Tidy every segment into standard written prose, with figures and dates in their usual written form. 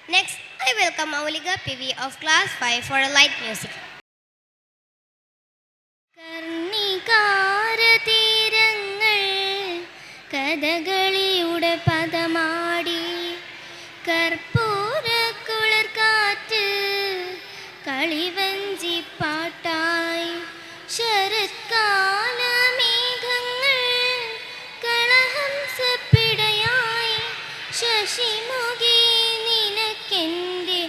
Next, I welcome Aulika PV of Class 5 for a light music. കർണികാരതീരങ്ങൾ കഥകളിയുടെ പദമാടി കർപ്പൂരക്കുളിർക്കാറ്റ് കളിവഞ്ചി പാട്ടായി ശരത്കാല മേഘങ്ങൾ കളഹംസപ്പിടയായി ശശിമുഖി നിനക്കെൻ്റെ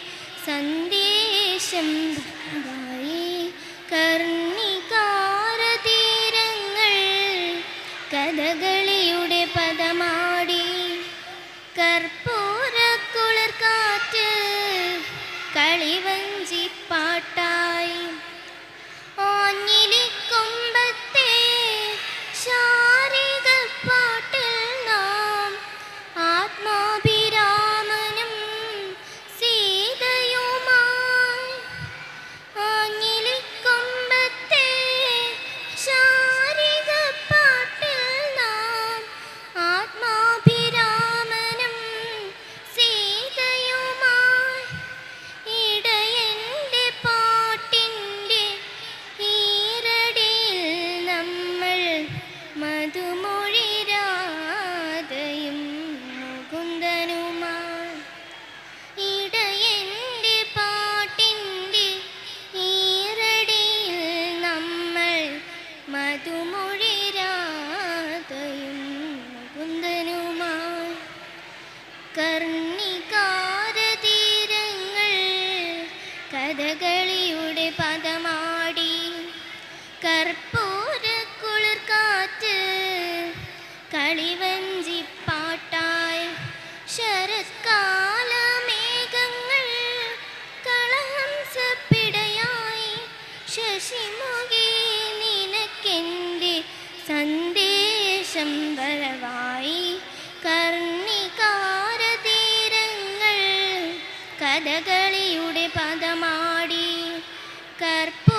സന്ദേശം കർണികാരതീരങ്ങൾ കഥകളിയുടെ പദമാടി കർപ്പൂരക്കുളിർക്കാറ്റ് കളിവഞ്ചി പാട്ടായി ആഞ്ഞിലിക്കൊമ്പത്തെ ശാരിക പാട്ടിൽ നാം ആത്മാഭിരാമനും സീതയുമായി ആഞ്ഞിലിക്കൊമ്പത്തെ ശാരിക പാട്ടിൽ നാം ആത്മാഭിരാമനും സീതയുമായി ഇടയൻ്റെ പാട്ടിൻ്റെ ഈരടിയിൽ നമ്മൾ മധുമൊഴി രാധയും മുകുന്ദനുമായി ഇടയൻ്റെ പാട്ടിൻ്റെ ഈരടിയിൽ നമ്മൾ മധുമൊഴി രാധയും മുകുന്ദനുമായി കർണികാരതീരങ്ങൾ കഥകളിയുടെ പദമാടി കർപ്പൂരക്കുളിർക്കാറ്റ് കളിവഞ്ചി പാട്ടായി ശരത്കാല മേഘങ്ങൾ കളഹംസപ്പിടയായി ശശിമുഖി നിനക്കെൻ്റെ സന്ദേശം വരവായി കർണികാരതീരങ്ങൾ കഥകളിയുടെ പദമാടി കർപ്പ